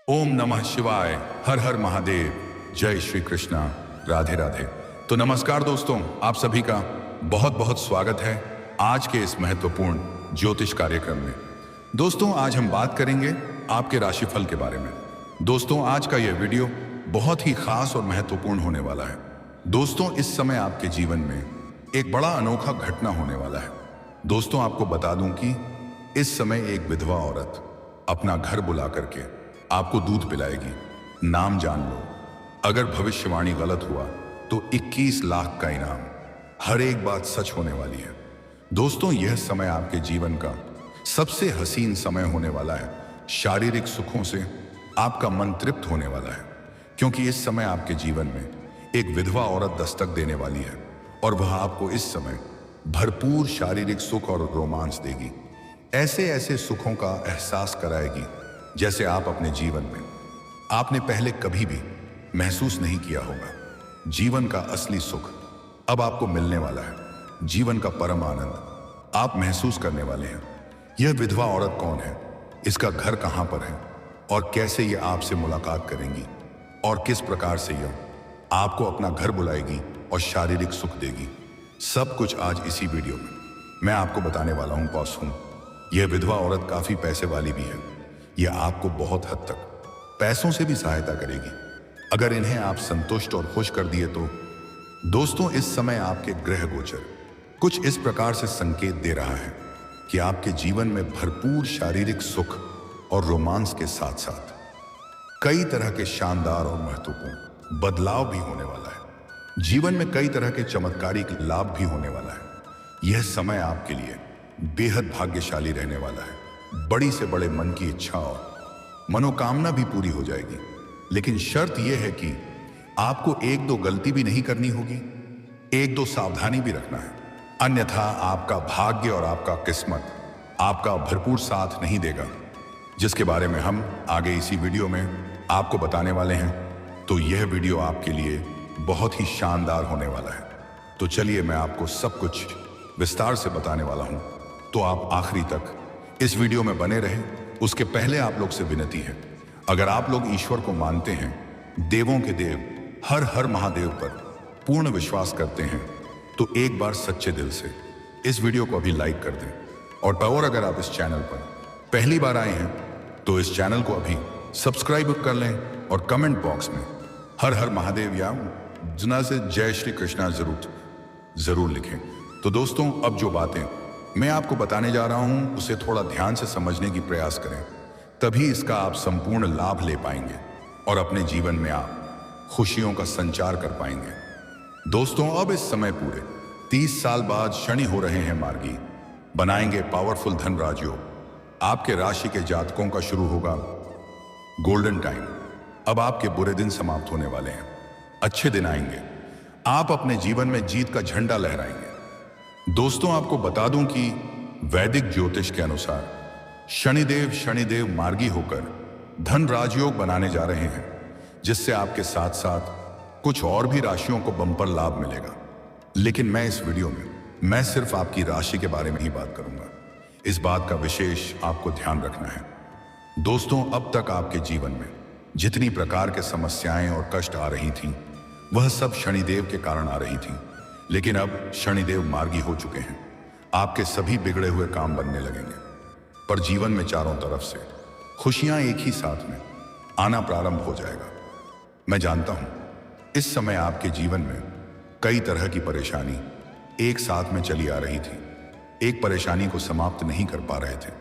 ओम नमः शिवाय। हर हर महादेव। जय श्री कृष्णा। राधे राधे। तो नमस्कार दोस्तों, आप सभी का बहुत बहुत स्वागत है आज के इस महत्वपूर्ण ज्योतिष कार्यक्रम में। दोस्तों, आज हम बात करेंगे आपके राशिफल के बारे में। दोस्तों, आज का यह वीडियो बहुत ही खास और महत्वपूर्ण होने वाला है। दोस्तों, इस समय आपके जीवन में एक बड़ा अनोखा घटना होने वाला है। दोस्तों, आपको बता दूं कि इस समय एक विधवा औरत अपना घर बुला करके आपको दूध पिलाएगी। नाम जान लो, अगर भविष्यवाणी गलत हुआ तो 21 लाख का इनाम। हर एक बात सच होने वाली है। दोस्तों, यह समय आपके जीवन का सबसे हसीन समय होने वाला है। शारीरिक सुखों से आपका मन तृप्त होने वाला है, क्योंकि इस समय आपके जीवन में एक विधवा औरत दस्तक देने वाली है और वह आपको इस समय भरपूर शारीरिक सुख और रोमांस देगी। ऐसे ऐसे सुखों का एहसास कराएगी जैसे आप अपने जीवन में आपने पहले कभी भी महसूस नहीं किया होगा। जीवन का असली सुख अब आपको मिलने वाला है। जीवन का परम आनंद आप महसूस करने वाले हैं। यह विधवा औरत कौन है, इसका घर कहां पर है और कैसे यह आपसे मुलाकात करेंगी और किस प्रकार से यह आपको अपना घर बुलाएगी और शारीरिक सुख देगी, सब कुछ आज इसी वीडियो में मैं आपको बताने वाला हूं। बॉस हूं, यह विधवा औरत काफी पैसे वाली भी है। यह आपको बहुत हद तक पैसों से भी सहायता करेगी। अगर इन्हें आप संतुष्ट और खुश कर दिए तो दोस्तों, इस समय आपके ग्रह गोचर कुछ इस प्रकार से संकेत दे रहा है कि आपके जीवन में भरपूर शारीरिक सुख और रोमांस के साथ साथ कई तरह के शानदार और महत्वपूर्ण बदलाव भी होने वाला है। जीवन में कई तरह के चमत्कारिक लाभ भी होने वाला है। यह समय आपके लिए बेहद भाग्यशाली रहने वाला है। बड़ी से बड़े मन की इच्छा और मनोकामना भी पूरी हो जाएगी, लेकिन शर्त यह है कि आपको एक दो गलती भी नहीं करनी होगी, एक दो सावधानी भी रखना है, अन्यथा आपका भाग्य और आपका किस्मत आपका भरपूर साथ नहीं देगा, जिसके बारे में हम आगे इसी वीडियो में आपको बताने वाले हैं। तो यह वीडियो आपके लिए बहुत ही शानदार होने वाला है। तो चलिए, मैं आपको सब कुछ विस्तार से बताने वाला हूं, तो आप आखिरी तक इस वीडियो में बने रहें। उसके पहले आप लोग से विनती है, अगर आप लोग ईश्वर को मानते हैं, देवों के देव हर हर महादेव पर पूर्ण विश्वास करते हैं, तो एक बार सच्चे दिल से इस वीडियो को अभी लाइक कर दें। और अगर आप इस चैनल पर पहली बार आए हैं तो इस चैनल को अभी सब्सक्राइब कर लें और कमेंट बॉक्स में हर हर महादेव या जना से जय श्री कृष्णा जरूर लिखें। तो दोस्तों, अब जो बातें मैं आपको बताने जा रहा हूं उसे थोड़ा ध्यान से समझने की प्रयास करें, तभी इसका आप संपूर्ण लाभ ले पाएंगे और अपने जीवन में आप खुशियों का संचार कर पाएंगे। दोस्तों, अब इस समय पूरे 30 साल बाद शनि हो रहे हैं मार्गी, बनाएंगे पावरफुल धन राजयोग। आपके राशि के जातकों का शुरू होगा गोल्डन टाइम। अब आपके बुरे दिन समाप्त होने वाले हैं, अच्छे दिन आएंगे। आप अपने जीवन में जीत का झंडा लहराएंगे। दोस्तों, आपको बता दूं कि वैदिक ज्योतिष के अनुसार शनिदेव मार्गी होकर धन राजयोग बनाने जा रहे हैं, जिससे आपके साथ साथ कुछ और भी राशियों को बम्पर लाभ मिलेगा। लेकिन मैं इस वीडियो में मैं सिर्फ आपकी राशि के बारे में ही बात करूंगा। इस बात का विशेष आपको ध्यान रखना है। दोस्तों, अब तक आपके जीवन में जितनी प्रकार के समस्याएं और कष्ट आ रही थीं, वह सब शनिदेव के कारण आ रही थीं। लेकिन अब शनिदेव मार्गी हो चुके हैं। आपके सभी बिगड़े हुए काम बनने लगेंगे, पर जीवन में चारों तरफ से खुशियां एक ही साथ में आना प्रारंभ हो जाएगा। मैं जानता हूं, इस समय आपके जीवन में कई तरह की परेशानी एक साथ में चली आ रही थी। एक परेशानी को समाप्त नहीं कर पा रहे थे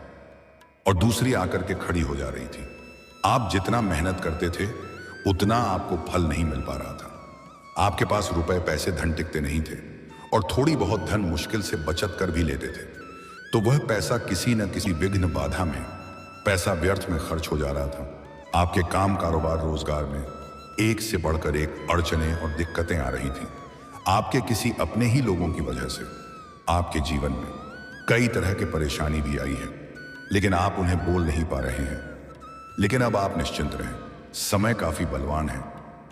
और दूसरी आकर के खड़ी हो जा रही थी। आप जितना मेहनत करते थे, उतना आपको फल नहीं मिल पा रहा था। आपके पास रुपए पैसे धन टिकते नहीं थे और थोड़ी बहुत धन मुश्किल से बचत कर भी लेते थे, तो वह पैसा किसी न किसी विघ्न बाधा में पैसा व्यर्थ में खर्च हो जा रहा था। आपके काम कारोबार रोजगार में एक से बढ़कर एक अड़चने और दिक्कतें आ रही थीं। आपके किसी अपने ही लोगों की वजह से आपके जीवन में कई तरह की परेशानी भी आई है, लेकिन आप उन्हें बोल नहीं पा रहे हैं। लेकिन अब आप निश्चिंत रहें, समय काफी बलवान है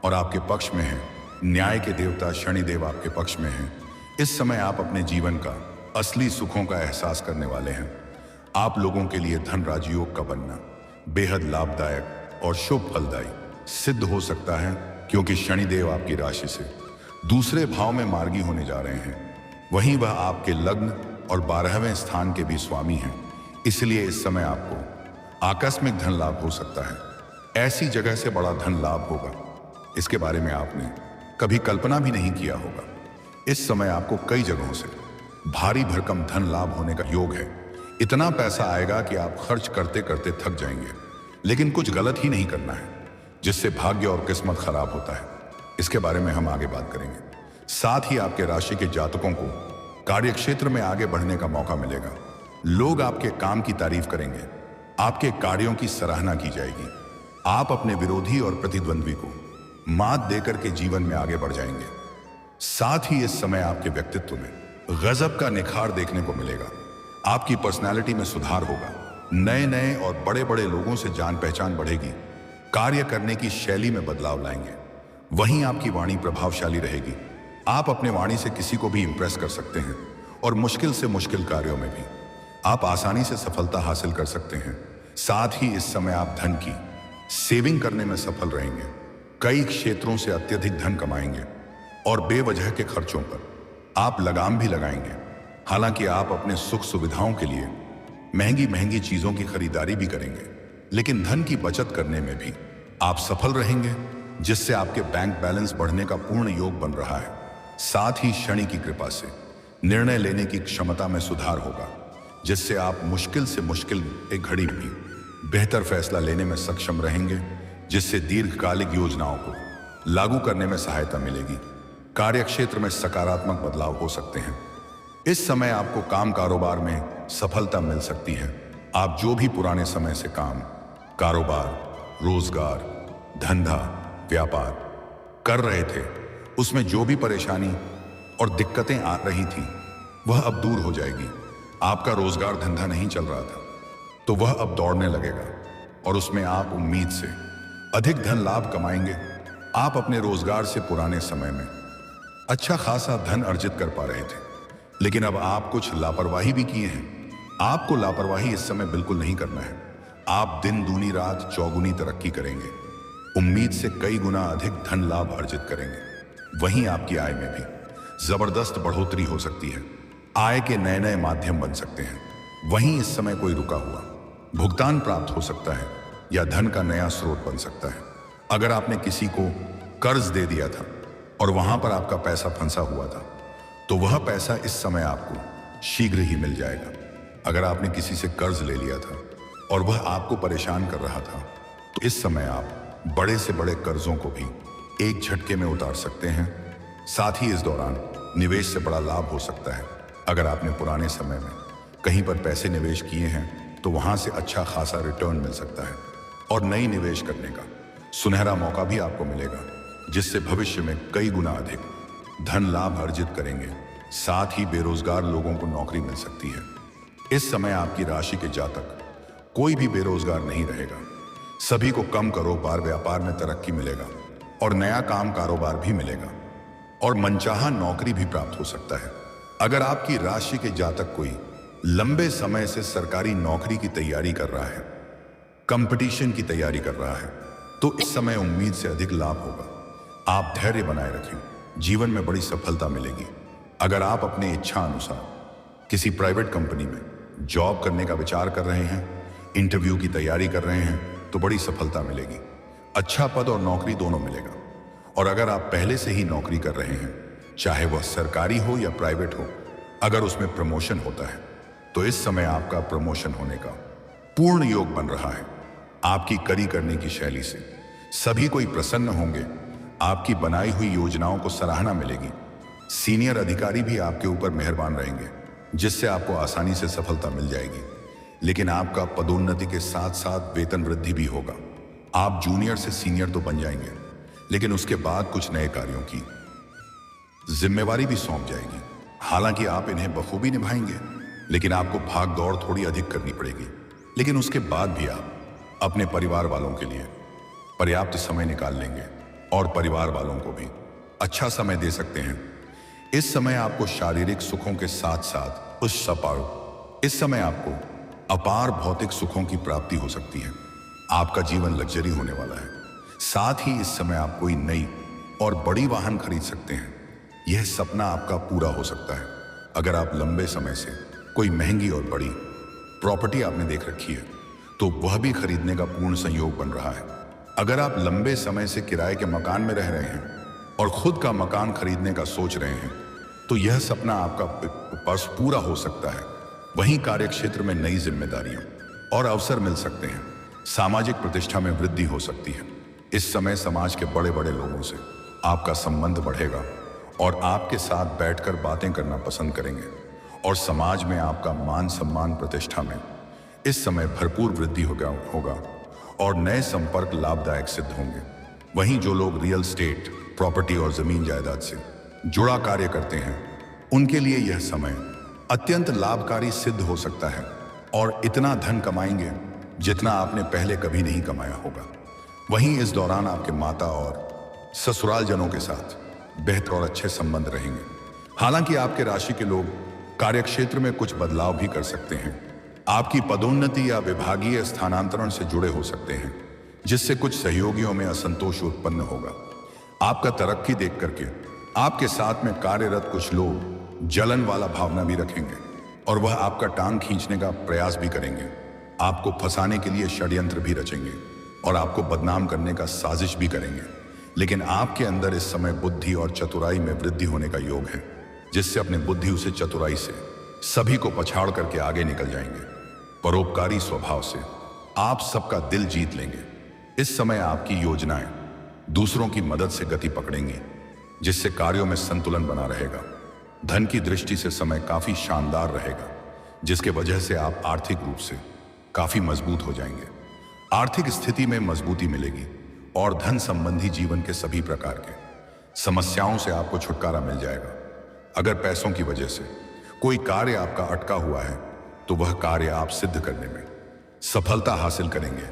और आपके पक्ष में है। न्याय के देवता शनिदेव आपके पक्ष में हैं। इस समय आप अपने जीवन का असली सुखों का एहसास करने वाले हैं। आप लोगों के लिए धन राजयोग का बनना बेहद लाभदायक और शुभ फलदायी सिद्ध हो सकता है, क्योंकि शनिदेव आपकी राशि से दूसरे भाव में मार्गी होने जा रहे हैं। वहीं वह आपके लग्न और 12वें स्थान के भी स्वामी हैं। इसलिए इस समय आपको आकस्मिक धन लाभ हो सकता है। ऐसी जगह से बड़ा धन लाभ होगा, इसके बारे में आपने कभी कल्पना भी नहीं किया होगा। इस समय आपको कई जगहों से भारी भरकम धन लाभ होने का योग है। इतना पैसा आएगा कि आप खर्च करते करते थक जाएंगे, लेकिन कुछ गलत ही नहीं करना है, जिससे भाग्य और किस्मत खराब होता है। इसके बारे में हम आगे बात करेंगे। साथ ही आपके राशि के जातकों को कार्यक्षेत्र में आगे बढ़ने का मौका मिलेगा। लोग आपके काम की तारीफ करेंगे, आपके कार्यों की सराहना की जाएगी। आप अपने विरोधी और प्रतिद्वंद्वी को मात देकर के जीवन में आगे बढ़ जाएंगे। साथ ही इस समय आपके व्यक्तित्व में गजब का निखार देखने को मिलेगा। आपकी पर्सनालिटी में सुधार होगा। नए नए और बड़े बड़े लोगों से जान पहचान बढ़ेगी। कार्य करने की शैली में बदलाव लाएंगे। वहीं आपकी वाणी प्रभावशाली रहेगी। आप अपने वाणी से किसी को भी इंप्रेस कर सकते हैं और मुश्किल से मुश्किल कार्यों में भी आप आसानी से सफलता हासिल कर सकते हैं। साथ ही इस समय आप धन की सेविंग करने में सफल रहेंगे। कई क्षेत्रों से अत्यधिक धन कमाएंगे और बेवजह के खर्चों पर आप लगाम भी लगाएंगे। हालांकि आप अपने सुख सुविधाओं के लिए महंगी महंगी चीजों की खरीदारी भी करेंगे, लेकिन धन की बचत करने में भी आप सफल रहेंगे, जिससे आपके बैंक बैलेंस बढ़ने का पूर्ण योग बन रहा है। साथ ही शनि की कृपा से निर्णय लेने की क्षमता में सुधार होगा, जिससे आप मुश्किल से मुश्किल एक घड़ी में भी बेहतर फैसला लेने में सक्षम रहेंगे, जिससे दीर्घकालिक योजनाओं को लागू करने में सहायता मिलेगी। कार्यक्षेत्र में सकारात्मक बदलाव हो सकते हैं। इस समय आपको काम कारोबार में सफलता मिल सकती है। आप जो भी पुराने समय से काम, कारोबार, रोजगार, धंधा, व्यापार कर रहे थे, उसमें जो भी परेशानी और दिक्कतें आ रही थी, वह अब दूर हो जाएगी। आपका रोजगार धंधा नहीं चल रहा था, तो वह अब दौड़ने लगेगा और उसमें आप उम्मीद से अधिक धन लाभ कमाएंगे। आप अपने रोजगार से पुराने समय में अच्छा खासा धन अर्जित कर पा रहे थे, लेकिन अब आप कुछ लापरवाही भी किए हैं। आपको लापरवाही इस समय बिल्कुल नहीं करना है। आप दिन दूनी रात चौगुनी तरक्की करेंगे। उम्मीद से कई गुना अधिक धन लाभ अर्जित करेंगे। वहीं आपकी आय में भी जबरदस्त बढ़ोतरी हो सकती है। आय के नए नए माध्यम बन सकते हैं। वहीं इस समय कोई रुका हुआ भुगतान प्राप्त हो सकता है या धन का नया स्रोत बन सकता है। अगर आपने किसी को कर्ज दे दिया था और वहां पर आपका पैसा फंसा हुआ था, तो वह पैसा इस समय आपको शीघ्र ही मिल जाएगा। अगर आपने किसी से कर्ज ले लिया था और वह आपको परेशान कर रहा था, तो इस समय आप बड़े से बड़े कर्जों को भी एक झटके में उतार सकते हैं। साथ ही इस दौरान निवेश से बड़ा लाभ हो सकता है। अगर आपने पुराने समय में कहीं पर पैसे निवेश किए हैं, तो वहां से अच्छा खासा रिटर्न मिल सकता है और नई निवेश करने का सुनहरा मौका भी आपको मिलेगा, जिससे भविष्य में कई गुना अधिक धन लाभ अर्जित करेंगे। साथ ही बेरोजगार लोगों को नौकरी मिल सकती है। इस समय आपकी राशि के जातक कोई भी बेरोजगार नहीं रहेगा। सभी को कम कारोबार व्यापार में तरक्की मिलेगा और नया काम कारोबार भी मिलेगा और मनचाहा नौकरी भी प्राप्त हो सकता है। अगर आपकी राशि के जातक कोई लंबे समय से सरकारी नौकरी की तैयारी कर रहा है, कंपटीशन की तैयारी कर रहा है, तो इस समय उम्मीद से अधिक लाभ होगा। आप धैर्य बनाए रखें, जीवन में बड़ी सफलता मिलेगी। अगर आप अपने इच्छा अनुसार किसी प्राइवेट कंपनी में जॉब करने का विचार कर रहे हैं, इंटरव्यू की तैयारी कर रहे हैं, तो बड़ी सफलता मिलेगी। अच्छा पद और नौकरी दोनों मिलेगा। और अगर आप पहले से ही नौकरी कर रहे हैं, चाहे वह सरकारी हो या प्राइवेट हो, अगर उसमें प्रमोशन होता है, तो इस समय आपका प्रमोशन होने का पूर्ण योग बन रहा है। आपकी करी करने की शैली से सभी कोई प्रसन्न होंगे। आपकी बनाई हुई योजनाओं को सराहना मिलेगी। सीनियर अधिकारी भी आपके ऊपर मेहरबान रहेंगे, जिससे आपको आसानी से सफलता मिल जाएगी। लेकिन आपका पदोन्नति के साथ साथ वेतन वृद्धि भी होगा। आप जूनियर से सीनियर तो बन जाएंगे, लेकिन उसके बाद कुछ नए कार्यों की जिम्मेवारी भी सौंप जाएगी। हालांकि आप इन्हें बखूबी निभाएंगे, लेकिन आपको भाग दौड़ थोड़ी अधिक करनी पड़ेगी। लेकिन उसके बाद भी आप अपने परिवार वालों के लिए पर्याप्त समय निकाल लेंगे और परिवार वालों को भी अच्छा समय दे सकते हैं। इस समय आपको शारीरिक सुखों के साथ साथ इस समय आपको अपार भौतिक सुखों की प्राप्ति हो सकती है। आपका जीवन लग्जरी होने वाला है। साथ ही इस समय आप कोई नई और बड़ी वाहन खरीद सकते हैं। यह सपना आपका पूरा हो सकता है। अगर आप लंबे समय से कोई महंगी और बड़ी प्रॉपर्टी आपने देख रखी है तो वह भी खरीदने का पूर्ण संयोग बन रहा है। अगर आप लंबे समय से किराए के मकान में रह रहे हैं और खुद का मकान खरीदने का सोच रहे हैं तो यह सपना आपका पास पूरा हो सकता है। वहीं कार्यक्षेत्र में नई जिम्मेदारियां और अवसर मिल सकते हैं। सामाजिक प्रतिष्ठा में वृद्धि हो सकती है। इस समय समाज के बड़े बड़े लोगों से आपका संबंध बढ़ेगा और आपके साथ बैठकर बातें करना पसंद करेंगे और समाज में आपका मान सम्मान प्रतिष्ठा में इस समय भरपूर वृद्धि होगा और नए संपर्क लाभदायक सिद्ध होंगे। वहीं जो लोग रियल एस्टेट, प्रॉपर्टी और जमीन जायदाद से जुड़ा कार्य करते हैं उनके लिए यह समय अत्यंत लाभकारी सिद्ध हो सकता है और इतना धन कमाएंगे जितना आपने पहले कभी नहीं कमाया होगा। वहीं इस दौरान आपके माता और ससुराल जनों के साथ बेहतर और अच्छे संबंध रहेंगे। हालांकि आपके राशि के लोग कार्यक्षेत्र में कुछ बदलाव भी कर सकते हैं। आपकी पदोन्नति या विभागीय स्थानांतरण से जुड़े हो सकते हैं जिससे कुछ सहयोगियों में असंतोष उत्पन्न होगा। आपका तरक्की देख करके आपके साथ में कार्यरत कुछ लोग जलन वाला भावना भी रखेंगे और वह आपका टांग खींचने का प्रयास भी करेंगे। आपको फंसाने के लिए षड्यंत्र भी रचेंगे और आपको बदनाम करने का साजिश भी करेंगे। लेकिन आपके अंदर इस समय बुद्धि और चतुराई में वृद्धि होने का योग है जिससे अपने बुद्धि उसे चतुराई से सभी को पछाड़ करके आगे निकल जाएंगे। परोपकारी स्वभाव से आप सबका दिल जीत लेंगे। इस समय आपकी योजनाएं दूसरों की मदद से गति पकड़ेंगी जिससे कार्यों में संतुलन बना रहेगा। धन की दृष्टि से समय काफी शानदार रहेगा जिसके वजह से आप आर्थिक रूप से काफी मजबूत हो जाएंगे। आर्थिक स्थिति में मजबूती मिलेगी और धन संबंधी जीवन के सभी प्रकार के समस्याओं से आपको छुटकारा मिल जाएगा। अगर पैसों की वजह से कोई कार्य आपका अटका हुआ है तो वह कार्य आप सिद्ध करने में सफलता हासिल करेंगे।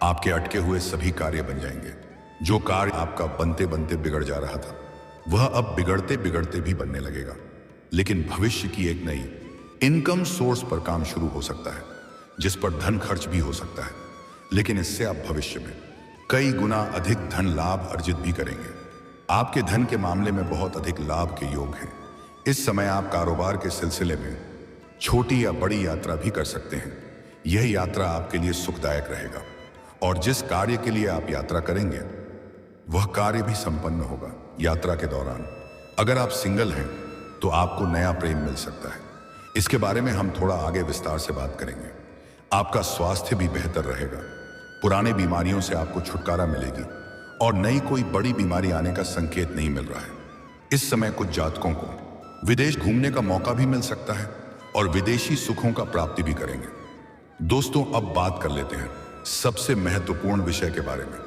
आपके अटके हुए सभी कार्य बन जाएंगे। जो कार्य आपका बनते बनते बिगड़ जा रहा था वह अब बिगड़ते बिगड़ते भी बनने लगेगा। लेकिन भविष्य की एक नई इनकम सोर्स पर काम शुरू हो सकता है जिस पर धन खर्च भी हो सकता है, लेकिन इससे आप भविष्य में कई गुना अधिक धन लाभ अर्जित भी करेंगे। आपके धन के मामले में बहुत अधिक लाभ के योग हैं। इस समय आप कारोबार के सिलसिले में छोटी या बड़ी यात्रा भी कर सकते हैं। यह यात्रा आपके लिए सुखदायक रहेगा और जिस कार्य के लिए आप यात्रा करेंगे वह कार्य भी संपन्न होगा। यात्रा के दौरान अगर आप सिंगल हैं तो आपको नया प्रेम मिल सकता है। इसके बारे में हम थोड़ा आगे विस्तार से बात करेंगे। आपका स्वास्थ्य भी बेहतर रहेगा। पुराने बीमारियों से आपको छुटकारा मिलेगी और नई कोई बड़ी बीमारी आने का संकेत नहीं मिल रहा है। इस समय कुछ जातकों को विदेश घूमने का मौका भी मिल सकता है और विदेशी सुखों का प्राप्ति भी करेंगे। दोस्तों, अब बात कर लेते हैं सबसे महत्वपूर्ण विषय के बारे में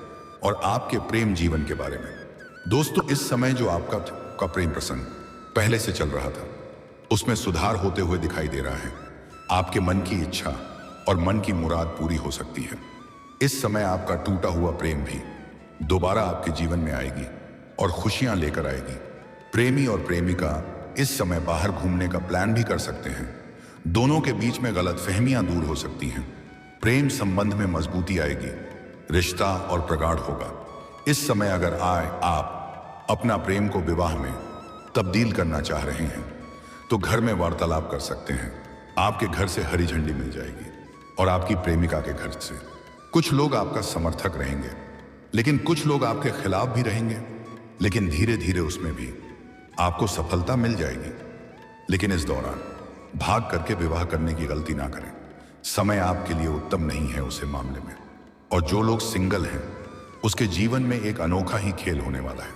और आपके प्रेम जीवन के बारे में। दोस्तों, इस समय जो आपका प्रेम प्रसंग पहले से चल रहा था उसमें सुधार होते हुए दिखाई दे रहा है। आपके मन की इच्छा और मन की मुराद पूरी हो सकती है। इस समय आपका टूटा हुआ प्रेम भी दोबारा आपके जीवन में आएगी और खुशियां लेकर आएगी। प्रेमी और प्रेमिका इस समय बाहर घूमने का प्लान भी कर सकते हैं। दोनों के बीच में गलतफहमियां दूर हो सकती हैं। प्रेम संबंध में मजबूती आएगी। रिश्ता और प्रगाढ़ होगा। इस समय अगर आप अपना प्रेम को विवाह में तब्दील करना चाह रहे हैं तो घर में वार्तालाप कर सकते हैं। आपके घर से हरी झंडी मिल जाएगी और आपकी प्रेमिका के घर से कुछ लोग आपका समर्थक रहेंगे, लेकिन कुछ लोग आपके खिलाफ भी रहेंगे। लेकिन धीरे धीरे उसमें भी आपको सफलता मिल जाएगी। लेकिन इस दौरान भाग करके विवाह करने की गलती ना करें। समय आपके लिए उत्तम नहीं है उस मामले में। और जो लोग सिंगल हैं उसके जीवन में एक अनोखा ही खेल होने वाला है।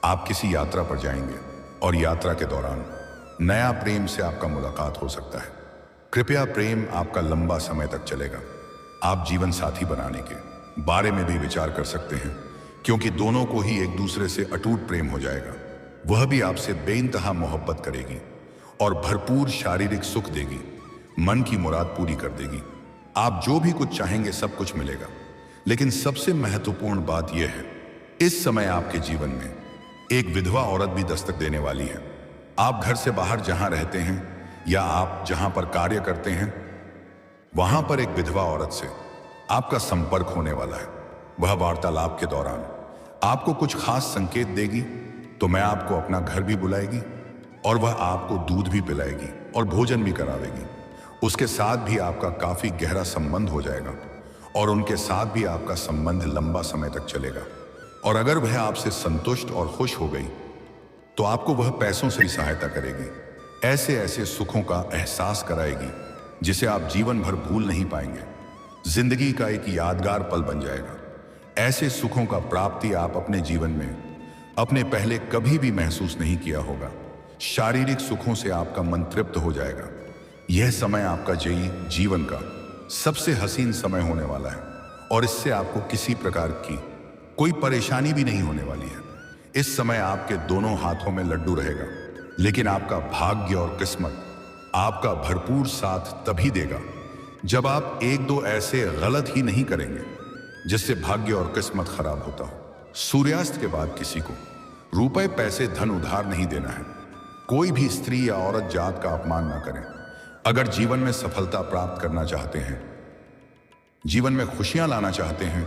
आप किसी यात्रा पर जाएंगे और यात्रा के दौरान नया प्रेम से आपका मुलाकात हो सकता है। कृपया प्रेम आपका लंबा समय तक चलेगा। आप जीवन साथी बनाने के बारे में भी विचार कर सकते हैं क्योंकि दोनों को ही एक दूसरे से अटूट प्रेम हो जाएगा। वह भी आपसे बेइंतहा मोहब्बत करेगी और भरपूर शारीरिक सुख देगी। मन की मुराद पूरी कर देगी। आप जो भी कुछ चाहेंगे सब कुछ मिलेगा। लेकिन सबसे महत्वपूर्ण बात यह है, इस समय आपके जीवन में एक विधवा औरत भी दस्तक देने वाली है। आप घर से बाहर जहां रहते हैं या आप जहां पर कार्य करते हैं वहां पर एक विधवा औरत से आपका संपर्क होने वाला है। वह वार्तालाप के दौरान आपको कुछ खास संकेत देगी, तो मैं आपको अपना घर भी बुलाएगी और वह आपको दूध भी पिलाएगी और भोजन भी करावेगी। उसके साथ भी आपका काफी गहरा संबंध हो जाएगा और उनके साथ भी आपका संबंध लंबा समय तक चलेगा। और अगर वह आपसे संतुष्ट और खुश हो गई तो आपको वह पैसों से भी सहायता करेगी। ऐसे ऐसे सुखों का एहसास कराएगी जिसे आप जीवन भर भूल नहीं पाएंगे। जिंदगी का एक यादगार पल बन जाएगा। ऐसे सुखों का प्राप्ति आप अपने जीवन में अपने पहले कभी भी महसूस नहीं किया होगा। शारीरिक सुखों से आपका मन तृप्त हो जाएगा। यह समय आपका जीवन का सबसे हसीन समय होने वाला है और इससे आपको किसी प्रकार की कोई परेशानी भी नहीं होने वाली है। इस समय आपके दोनों हाथों में लड्डू रहेगा, लेकिन आपका भाग्य और किस्मत आपका भरपूर साथ तभी देगा जब आप एक दो ऐसे गलत ही नहीं करेंगे जिससे भाग्य और किस्मत खराब होता हो। सूर्यास्त के बाद किसी को रुपए पैसे धन उधार नहीं देना है। कोई भी स्त्री या औरत जात का अपमान ना करें। अगर जीवन में सफलता प्राप्त करना चाहते हैं, जीवन में खुशियां लाना चाहते हैं,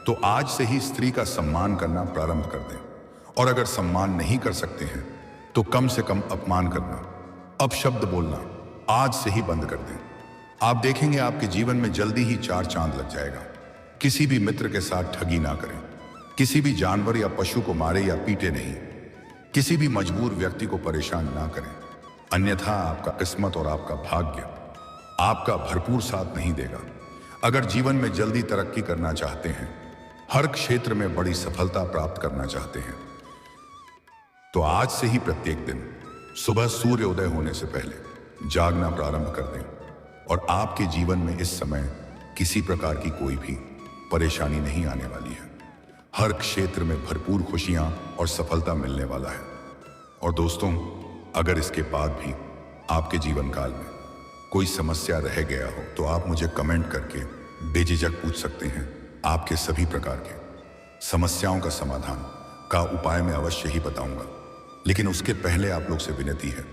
तो आज से ही स्त्री का सम्मान करना प्रारंभ कर दें। और अगर सम्मान नहीं कर सकते हैं तो कम से कम अपमान करना, अपशब्द बोलना आज से ही बंद कर दें। आप देखेंगे आपके जीवन में जल्दी ही 4 चांद लग जाएगा। किसी भी मित्र के साथ ठगी ना करें। किसी भी जानवर या पशु को मारे या पीटे नहीं। किसी भी मजबूर व्यक्ति को परेशान ना करें, अन्यथा आपका किस्मत और आपका भाग्य आपका भरपूर साथ नहीं देगा। अगर जीवन में जल्दी तरक्की करना चाहते हैं, हर क्षेत्र में बड़ी सफलता प्राप्त करना चाहते हैं, तो आज से ही प्रत्येक दिन सुबह सूर्योदय होने से पहले जागना प्रारंभ कर दें और आपके जीवन में इस समय किसी प्रकार की कोई भी परेशानी नहीं आने वाली है। हर क्षेत्र में भरपूर खुशियां और सफलता मिलने वाला है। और दोस्तों, अगर इसके बाद भी आपके जीवन काल में कोई समस्या रह गया हो तो आप मुझे कमेंट करके बेझिझक पूछ सकते हैं। आपके सभी प्रकार के समस्याओं का समाधान का उपाय मैं अवश्य ही बताऊंगा। लेकिन उसके पहले आप लोग से विनती है,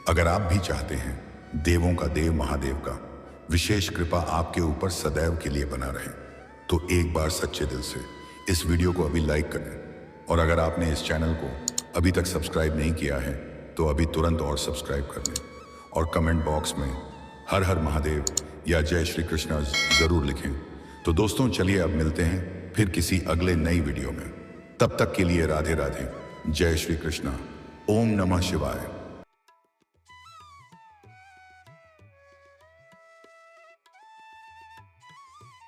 अगर आप भी चाहते हैं देवों का देव महादेव का विशेष कृपा आपके ऊपर सदैव के लिए बना रहे, तो एक बार सच्चे दिल से इस वीडियो को अभी लाइक कर दें। और अगर आपने इस चैनल को अभी तक सब्सक्राइब नहीं किया है तो अभी तुरंत और सब्सक्राइब कर लें और कमेंट बॉक्स में हर हर महादेव या जय श्री कृष्णा जरूर लिखें। तो दोस्तों, चलिए अब मिलते हैं फिर किसी अगले नई वीडियो में। तब तक के लिए राधे राधे, जय श्री कृष्णा, ओम नमः शिवाय।